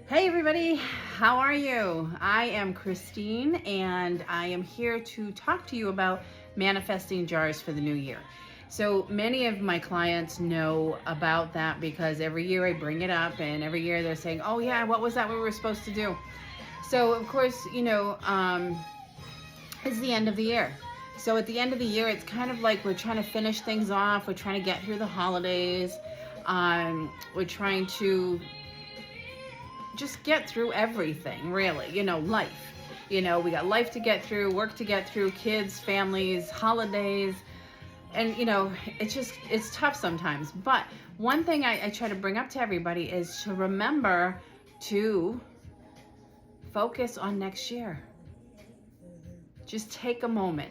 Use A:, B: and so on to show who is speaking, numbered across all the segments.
A: Hey everybody, how are you? I am Christine and I am here to talk to you about manifesting jars for the new year. So many of my clients know about that because every year I bring it up and every year they're saying, oh yeah, what was that we were supposed to do? So of course, it's the end of the year. So at the end of the year, it's kind of like we're trying to finish things off. We're trying to get through the holidays. We're trying to just get through everything, really, life. We got life to get through, work to get through, kids, families, holidays. And, it's tough sometimes. But one thing I try to bring up to everybody is to remember to focus on next year. Just take a moment.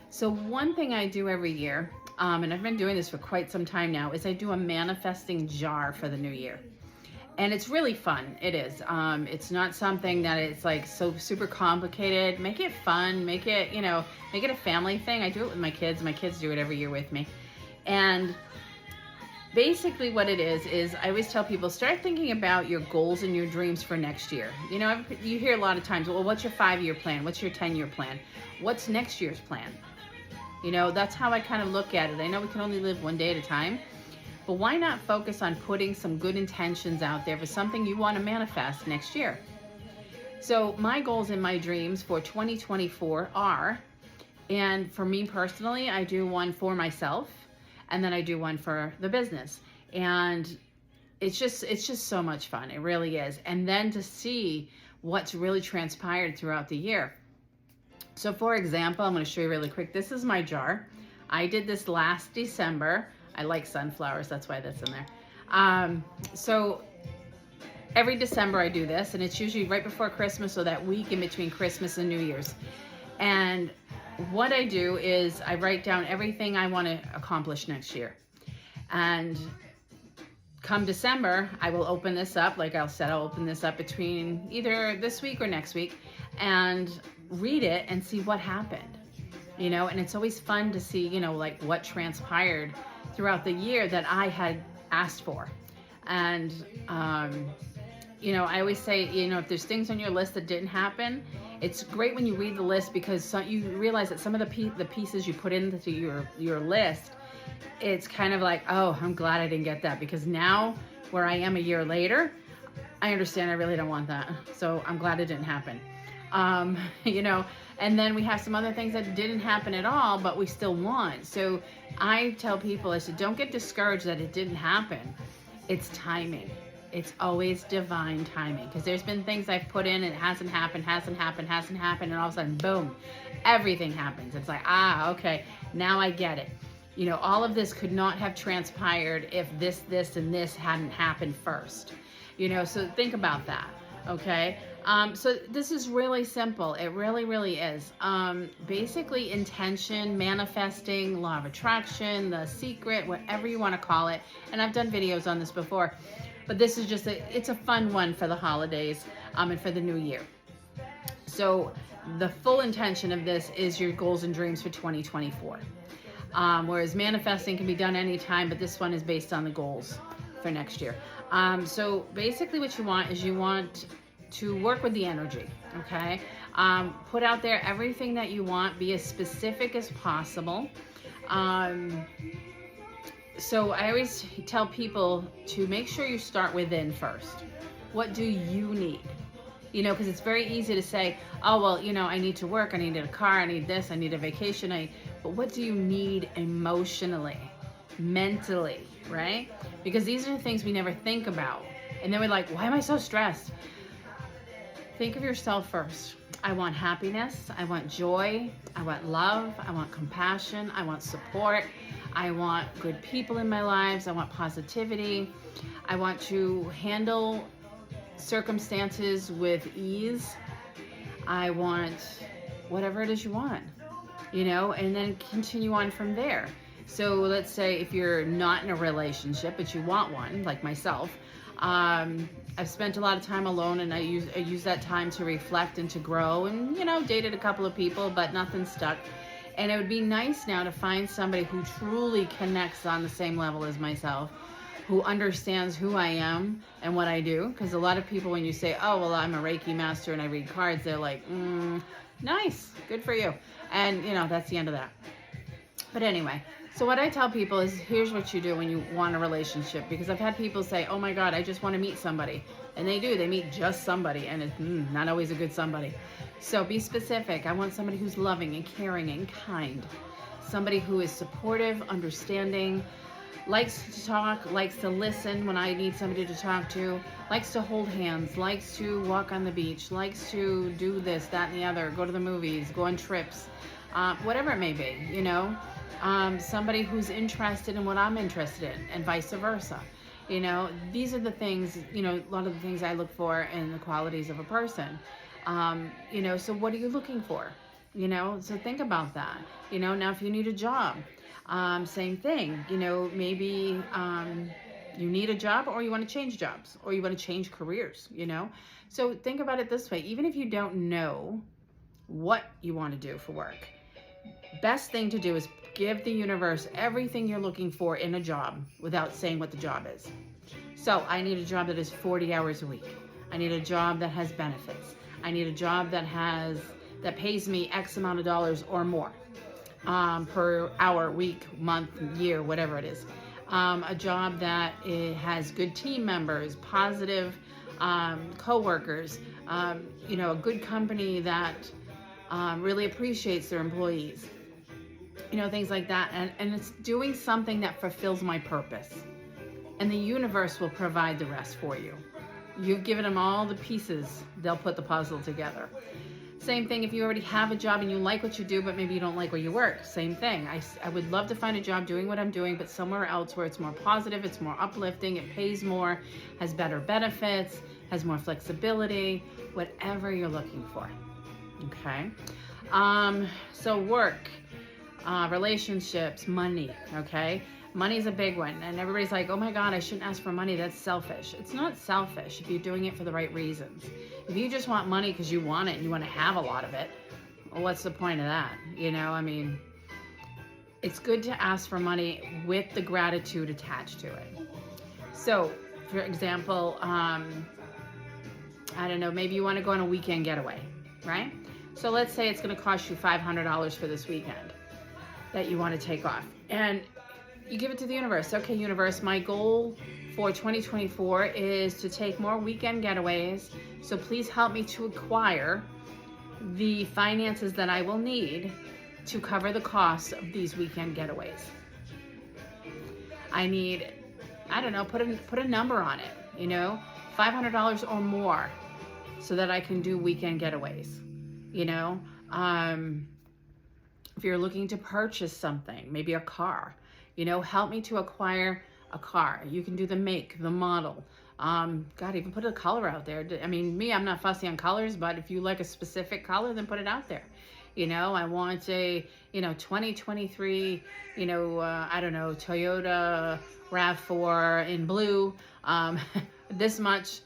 A: So one thing I do every year, and I've been doing this for quite some time now, is I do a manifesting jar for the new year. And it's really fun. It is. It's not something that it's like so super complicated. Make it fun. Make it, make it a family thing. I do it with my kids. My kids do it every year with me. And basically what it is I always tell people, start thinking about your goals and your dreams for next year. You hear a lot of times, well, what's your 5-year plan? What's your 10-year plan? What's next year's plan? That's how I kind of look at it. I know we can only live one day at a time. But why not focus on putting some good intentions out there for something you want to manifest next year? So my goals and my dreams for 2024 are, and for me personally, I do one for myself, and then I do one for the business. And it's just so much fun. It really is. And then to see what's really transpired throughout the year. So for example, I'm going to show you really quick. This is my jar. I did this last December. I like sunflowers, that's why that's in there. So every December I do this, and it's usually right before Christmas, so that week in between Christmas and New Year's. And what I do is I write down everything I want to accomplish next year. And come December, I will open this up, like I'll open this up between either this week or next week, and read it and see what happened. And it's always fun to see, like what transpired throughout the year that I had asked for. And, I always say, if there's things on your list that didn't happen, it's great when you read the list because you realize that some of the pieces you put into your list, it's kind of like, oh, I'm glad I didn't get that, because now where I am a year later, I understand I really don't want that. So I'm glad it didn't happen. And then we have some other things that didn't happen at all, but we still want. So I tell people, I said, don't get discouraged that it didn't happen. It's timing. It's always divine timing. Because there's been things I've put in and it hasn't happened, and all of a sudden, boom, everything happens. It's like, okay, now I get it. All of this could not have transpired if this, and this hadn't happened first. So think about that, okay? So this is really simple. It really, really is. Basically intention, manifesting, law of attraction, the secret, whatever you want to call it. And I've done videos on this before, but this is just it's a fun one for the holidays, and for the new year. So the full intention of this is your goals and dreams for 2024. Whereas manifesting can be done anytime, but this one is based on the goals for next year. So basically what you want is to work with the energy, okay? Put out there everything that you want, be as specific as possible. So I always tell people to make sure you start within first. What do you need? Because it's very easy to say, oh, well, I need to work, I need a car, I need this, I need a vacation. But what do you need emotionally, mentally, right? Because these are the things we never think about. And then we're like, why am I so stressed? Think of yourself first. I want happiness. I want joy. I want love. I want compassion. I want support. I want good people in my lives. I want positivity. I want to handle circumstances with ease. I want whatever it is you want, and then continue on from there. So let's say if you're not in a relationship, but you want one, like myself, I've spent a lot of time alone, and I use that time to reflect and to grow, and dated a couple of people, but nothing stuck. And it would be nice now to find somebody who truly connects on the same level as myself, who understands who I am and what I do. Because a lot of people, when you say, oh, well, I'm a Reiki master and I read cards, they're like, nice, good for you. And, you know, that's the end of that. But anyway, so what I tell people is, here's what you do when you want a relationship. Because I've had people say, oh my God, I just want to meet somebody. And they do, they meet just somebody, and it's not always a good somebody. So be specific. I want somebody who's loving and caring and kind. Somebody who is supportive, understanding, likes to talk, likes to listen when I need somebody to talk to, likes to hold hands, likes to walk on the beach, likes to do this, that, and the other, go to the movies, go on trips, whatever it may be, you know. Somebody who's interested in what I'm interested in, and vice versa. You know, these are the things, you know, a lot of the things I look for in the qualities of a person. You know, so what are you looking for? You know, so think about that. You know, now if you need a job, same thing. You know, maybe you need a job, or you want to change jobs, or you want to change careers, you know. So think about it this way. Even if you don't know what you want to do for work, best thing to do is give the universe everything you're looking for in a job without saying what the job is. So I need a job that is 40 hours a week. I need a job that has benefits. I need a job that pays me X amount of dollars or more per hour, week, month, year, whatever it is. A job that has good team members, positive co-workers, you know, a good company that really appreciates their employees. You know, things like that. And it's doing something that fulfills my purpose. And the universe will provide the rest for you. You've given them all the pieces, they'll put the puzzle together. Same thing if you already have a job and you like what you do, but maybe you don't like where you work. Same thing. I would love to find a job doing what I'm doing, but somewhere else where it's more positive, it's more uplifting, it pays more, has better benefits, has more flexibility, whatever you're looking for. Okay? So work. Relationships, money, okay? Money's a big one, and everybody's like, oh my God, I shouldn't ask for money, that's selfish. It's not selfish if you're doing it for the right reasons. If you just want money because you want it and you want to have a lot of it, well, what's the point of that? You know, I mean, it's good to ask for money with the gratitude attached to it. So, for example, I don't know, maybe you want to go on a weekend getaway, right? So let's say it's going to cost you $500 for this weekend that you want to take off, and you give it to the universe. Okay, universe, my goal for 2024 is to take more weekend getaways, so please help me to acquire the finances that I will need to cover the costs of these weekend getaways. I need, I don't know, put a number on it, you know, $500 or more, so that I can do weekend getaways, you know. If you're looking to purchase something, maybe a car, you know, help me to acquire a car. You can do the make, the model. God, even put a color out there. I mean, me, I'm not fussy on colors, but if you like a specific color, then put it out there. You know, I want a, you know, 2023, you know, I don't know, Toyota RAV4 in blue, this much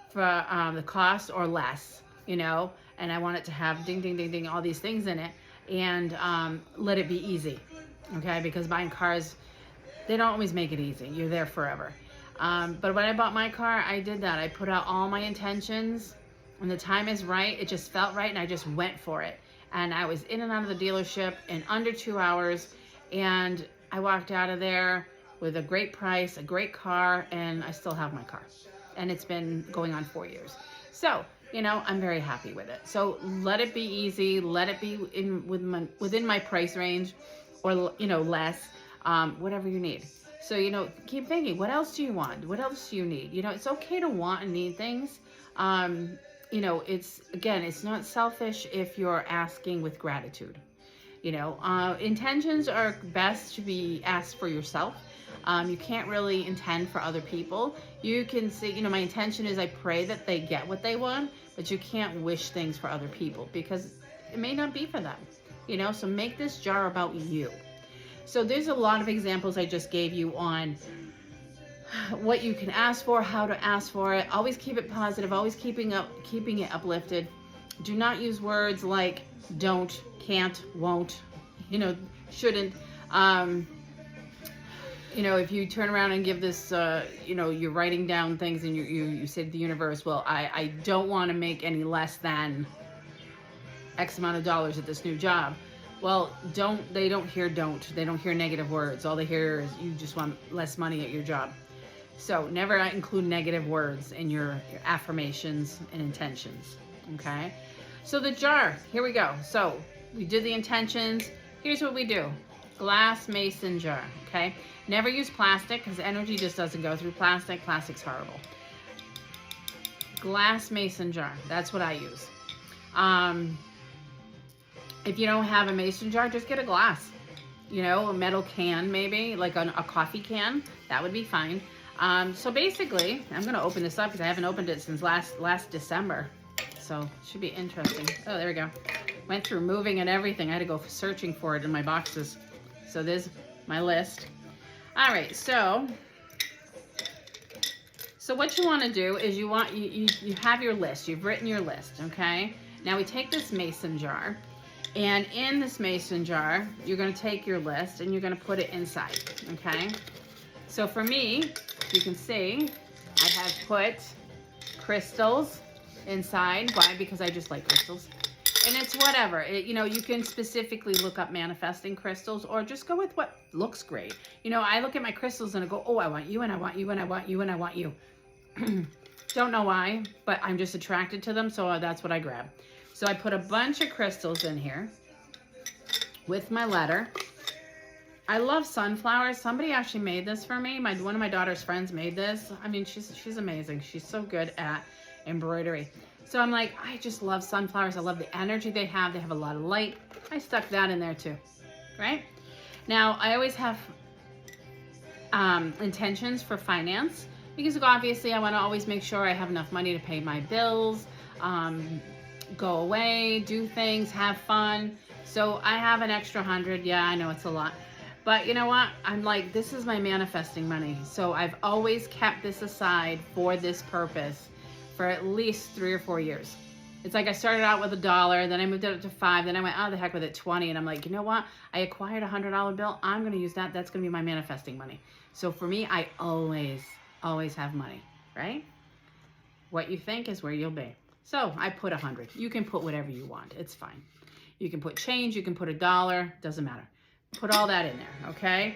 A: for the cost or less, you know, and I want it to have ding, ding, ding, ding, all these things in it, and let it be easy, okay? Because buying cars, they don't always make it easy. You're there forever. But when I bought my car, I did that. I put out all my intentions. When the time is right, it just felt right, and I just went for it. And I was in and out of the dealership in under 2 hours, and I walked out of there with a great price, a great car, and I still have my car. And it's been going on 4 years. So, you know, I'm very happy with it. So let it be easy. Let it be within my price range, or, you know, less, whatever you need. So, you know, keep thinking, what else do you want? What else do you need? You know, it's okay to want and need things. You know, it's not selfish if you're asking with gratitude. You know, intentions are best to be asked for yourself. You can't really intend for other people. You can say, you know, my intention is I pray that they get what they want, but you can't wish things for other people because it may not be for them. You know, so make this jar about you. So there's a lot of examples I just gave you on what you can ask for, how to ask for it. Always keep it positive, always keeping it uplifted. Do not use words like don't, can't, won't, you know, shouldn't. you know, if you turn around and give this, you know, you're writing down things and you say to the universe, well, I don't want to make any less than X amount of dollars at this new job. Well, they don't hear negative words. All they hear is you just want less money at your job. So never include negative words in your affirmations and intentions, okay? So the jar, here we go. So we did the intentions. Here's what we do. Glass mason jar, okay? Never use plastic because energy just doesn't go through plastic. Plastic's horrible. Glass mason jar, that's what I use. If you don't have a mason jar, just get a glass. You know, a metal can maybe, like a coffee can. That would be fine. So basically, I'm going to open this up because I haven't opened it since last December. So it should be interesting. Oh, there we go. Went through moving and everything. I had to go searching for it in my boxes. So there's my list. All right, so what you want to do is you have your list. You've written your list, okay? Now we take this mason jar, and in this mason jar, you're going to take your list and you're going to put it inside, okay? So for me, you can see I have put crystals inside. Why? Because I just like crystals. And it's whatever. You know, you can specifically look up manifesting crystals or just go with what looks great. You know, I look at my crystals and I go, oh, I want you and I want you and I want you and I want you. Don't know why, but I'm just attracted to them, so that's what I grab. So I put a bunch of crystals in here with my letter. I love sunflowers. Somebody actually made this for me. One of my daughter's friends made this. I mean, she's amazing. She's so good at embroidery. So I'm like, I just love sunflowers. I love the energy they have. They have a lot of light. I stuck that in there too, right? Now, I always have intentions for finance because obviously I want to always make sure I have enough money to pay my bills, go away, do things, have fun. So I have an extra 100. Yeah, I know it's a lot. But you know what? I'm like, this is my manifesting money. So I've always kept this aside for this purpose for at least 3 or 4 years. It's like I started out with $1, then I moved it up to $5, then I went, oh, the heck with it, 20. And I'm like, you know what? I acquired a $100 bill. I'm going to use that. That's going to be my manifesting money. So for me, I always have money, right? What you think is where you'll be. So I put 100. You can put whatever you want. It's fine. You can put change. You can put $1. Doesn't matter. Put all that in there, okay?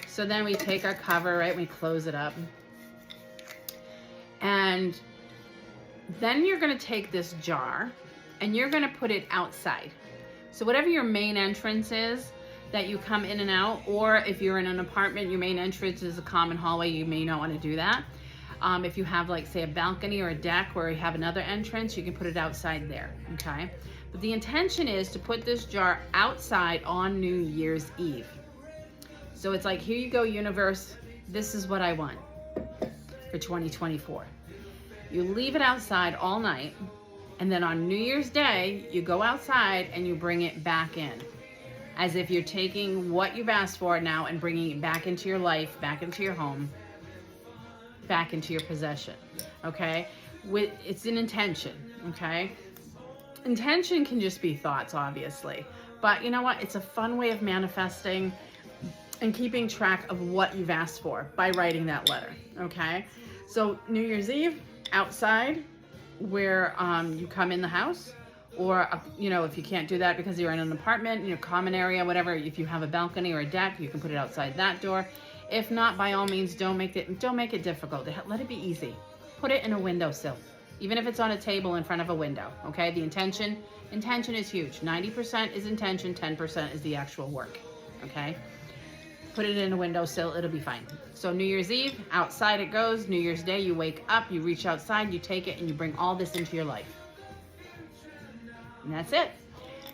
A: So then we take our cover, right? We close it up. And then you're going to take this jar and you're going to put it outside. So whatever your main entrance is that you come in and out, or if you're in an apartment, your main entrance is a common hallway, you may not want to do that. If you have, like, say, a balcony or a deck where you have another entrance, you can put it outside there, okay? But the intention is to put this jar outside on New Year's Eve. So it's like, here you go, universe. This is what I want for 2024. You leave it outside all night, and then on New Year's Day, you go outside and you bring it back in. As if you're taking what you've asked for now and bringing it back into your life, back into your home, back into your possession, okay? It's an intention, okay? Intention can just be thoughts, obviously. But you know what? It's a fun way of manifesting and keeping track of what you've asked for by writing that letter, okay? So New Year's Eve, outside where you come in the house, or you know, if you can't do that because you're in an apartment, you know, common area, whatever, if you have a balcony or a deck, you can put it outside that door. If not, by all means, don't make it difficult. Let it be easy. Put it in a windowsill, even if it's on a table in front of a window, okay? The intention is huge. 90% is intention, 10% is the actual work, okay? Put it in a windowsill, it'll be fine. So New Year's Eve, outside it goes. New Year's Day, you wake up, you reach outside, you take it, and you bring all this into your life. And that's it.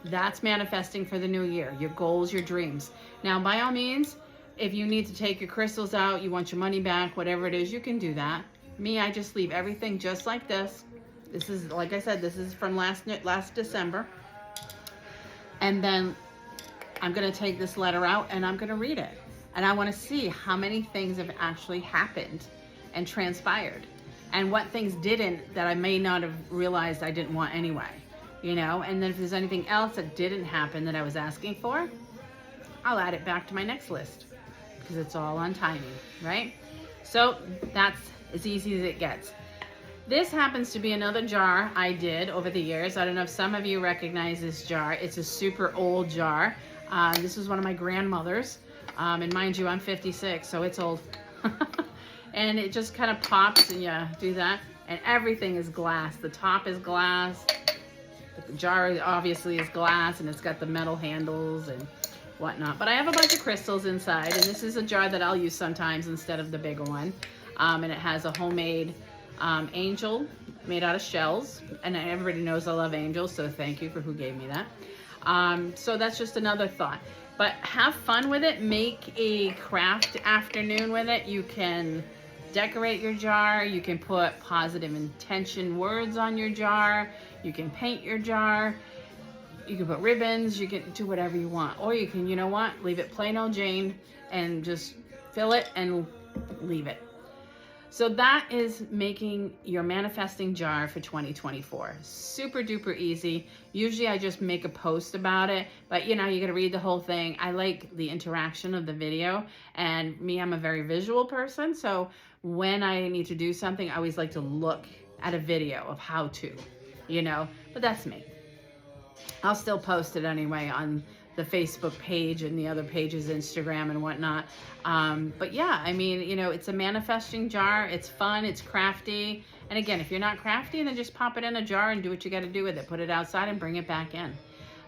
A: That's manifesting for the new year, your goals, your dreams. Now, by all means, if you need to take your crystals out, you want your money back, whatever it is, you can do that. Me, I just leave everything just like this. This is, like I said, this is from last December. And then I'm going to take this letter out and I'm going to read it. And I want to see how many things have actually happened and transpired, and what things didn't that I may not have realized I didn't want anyway, you know? And then if there's anything else that didn't happen that I was asking for, I'll add it back to my next list. because it's all on timing, right? So that's as easy as it gets. This happens to be another jar I did over the years. I don't know if some of you recognize this jar. It's a super old jar. This was one of my grandmother's. And mind you, I'm 56, so it's old. And it just kind of pops and you do that. And everything is glass. The top is glass. The jar obviously is glass, and it's got the metal handles and whatnot. But I have a bunch of crystals inside, and this is a jar that I'll use sometimes instead of the bigger one. And it has a homemade angel made out of shells. And everybody knows I love angels, so thank you for who gave me that. So that's just another thought. But have fun with it. Make a craft afternoon with it. You can decorate your jar. You can put positive intention words on your jar. You can paint your jar. You can put ribbons. You can do whatever you want. Or you can, you know what, leave it plain old Jane and just fill it and leave it. So that is making your manifesting jar for 2024. Super duper easy. Usually I just make a post about it, but you know, you gotta read the whole thing. I like the interaction of the video, and me, I'm a very visual person, so when I need to do something, I always like to look at a video of how to, you know, but that's me. I'll still post it anyway on the Facebook page and the other pages, Instagram and whatnot. But yeah, I mean, you know, it's a manifesting jar. It's fun, it's crafty. And again, if you're not crafty, then just pop it in a jar and do what you got to do with it. Put it outside and bring it back in.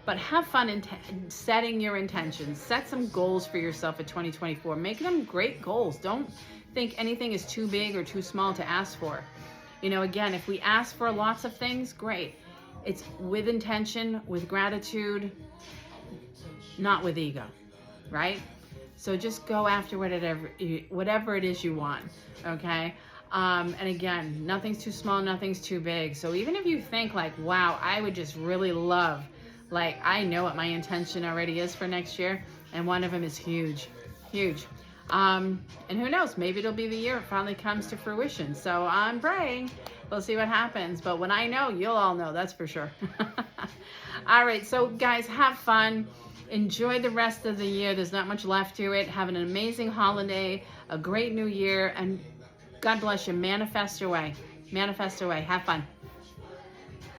A: But have fun in setting your intentions. Set some goals for yourself for 2024. Make them great goals. Don't think anything is too big or too small to ask for. You know, again, if we ask for lots of things, great. It's with intention, with gratitude, not with ego, right? So just go after whatever it is you want, okay? And again, nothing's too small, nothing's too big. So even if you think like, wow, I would just really love, like, I know what my intention already is for next year, and one of them is huge, huge. And who knows, maybe it'll be the year it finally comes to fruition. So I'm praying. We'll see what happens. But when I know, you'll all know, that's for sure. All right, so guys, have fun. Enjoy the rest of the year. There's not much left to it. Have an amazing holiday, a great new year, and God bless you. Manifest away. Manifest away. Have fun.